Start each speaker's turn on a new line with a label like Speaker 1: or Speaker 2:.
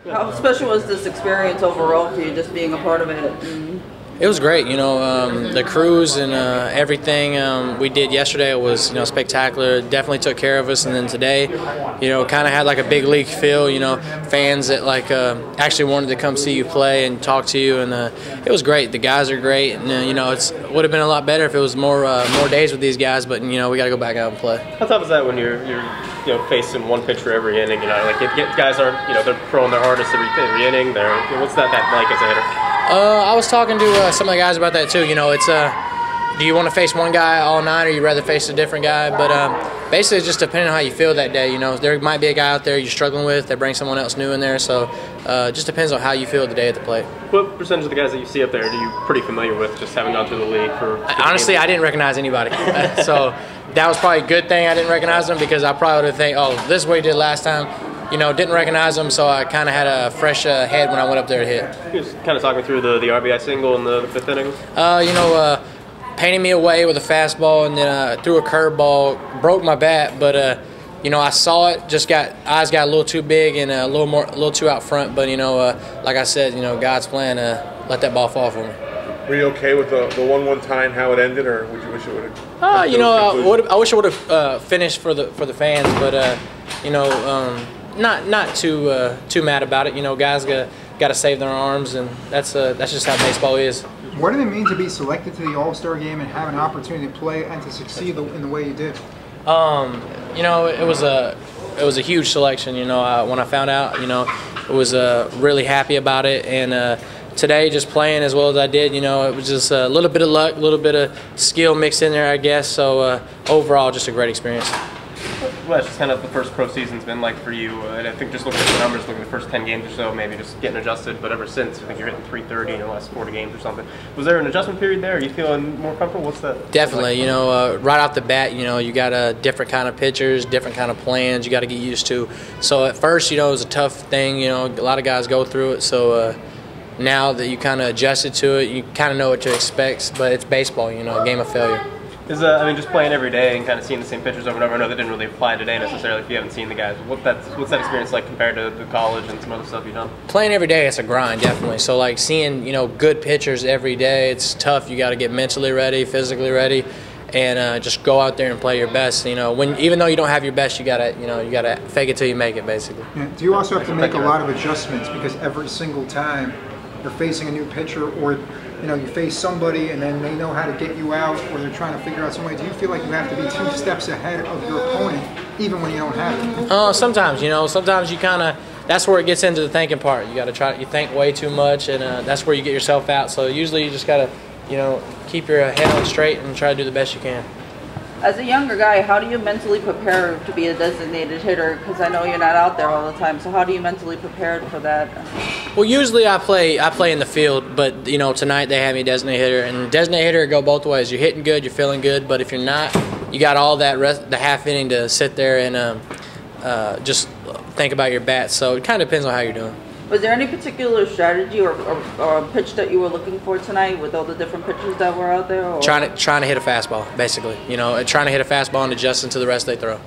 Speaker 1: How special was this experience overall for you, just being a part of it?
Speaker 2: It was great, the cruise and everything we did yesterday was, spectacular. Definitely took care of us, and then today, kind of had like a big league feel. Fans that actually wanted to come see you play and talk to you, and it was great. The guys are great, and it would have been a lot better if it was more days with these guys. But we got to go back out and play.
Speaker 3: How tough is that when you're facing one pitcher every inning? Guys aren't they're throwing their hardest every inning. What's that like as a hitter?
Speaker 2: I was talking to some of the guys about that too. It's do you want to face one guy all night, or you rather face a different guy? But basically, it's just depending on how you feel that day. There might be a guy out there you're struggling with. They bring someone else new in there, so it just depends on how you feel the day at the plate.
Speaker 3: What percentage of the guys that you see up there are you pretty familiar with, just having gone through the league for?
Speaker 2: Honestly, I didn't recognize anybody, so that was probably a good thing I didn't recognize them, because I probably would have think, oh, this is what he did last time. Didn't recognize them, so I kind of had a fresh head when I went up there to hit.
Speaker 3: You just kind of talking through the RBI single in the fifth inning?
Speaker 2: Painting me away with a fastball, and then threw a curveball, broke my bat, but I saw it, eyes got a little too big and a little too out front, but like I said, God's plan, let that ball fall for me.
Speaker 4: Were you okay with the 1-1 tie and how it ended, or would you wish it would have?
Speaker 2: I wish I would have finished for the fans, but not too mad about it. Guys got to save their arms, and that's just how baseball is.
Speaker 5: What did it mean to be selected to the All-Star Game and have an opportunity to play and to succeed in the way you did?
Speaker 2: It was a huge selection. When I found out, I was really happy about it, and today just playing as well as I did, it was just a little bit of luck, a little bit of skill mixed in there, I guess. So overall, just a great experience.
Speaker 3: Well, just kind of the first pro season's been like for you, and I think just looking at the numbers, looking at the first 10 games or so, maybe just getting adjusted, but ever since, I think you're hitting 330 in the last 40 games or something. Was there an adjustment period there? Are you feeling more comfortable? What's that?
Speaker 2: Definitely, right off the bat, you got a different kind of pitchers, different kind of plans you got to get used to. So at first, it was a tough thing, a lot of guys go through it, so now that you kind of adjusted to it, you kind of know what to expect, but it's baseball, a game of failure.
Speaker 3: Just playing every day and kind of seeing the same pitchers over and over. I know that didn't really apply today necessarily if you haven't seen the guys. What's that experience like compared to the college and some other stuff you've done?
Speaker 2: Playing every day, it's a grind, definitely. So seeing good pitchers every day, it's tough. You got to get mentally ready, physically ready, and just go out there and play your best. Even though you don't have your best, you gotta fake it till you make it, basically.
Speaker 5: Yeah. Do you also have to make a lot of adjustments because every single time you're facing a new pitcher, or you face somebody and then they know how to get you out, or they're trying to figure out some way? Do you feel like you have to be 2 steps ahead of your opponent even when you don't have to?
Speaker 2: Sometimes, sometimes you kind of, that's where it gets into the thinking part. You got to you think way too much, and that's where you get yourself out. So usually you just got to, keep your head on straight and try to do the best you can.
Speaker 1: As a younger guy, how do you mentally prepare to be a designated hitter? Because I know you're not out there all the time. So how do you mentally prepare for that?
Speaker 2: Well, usually I play in the field, but tonight they had me designated hitter, and designated hitter go both ways. You're hitting good, you're feeling good, but if you're not, you got all that the half inning to sit there and just think about your bat. So it kind of depends on how you're doing.
Speaker 1: Was there any particular strategy or pitch that you were looking for tonight with all the different pitches that were out there? Or?
Speaker 2: Trying to hit a fastball, basically. Trying to hit a fastball and adjusting to the rest they throw.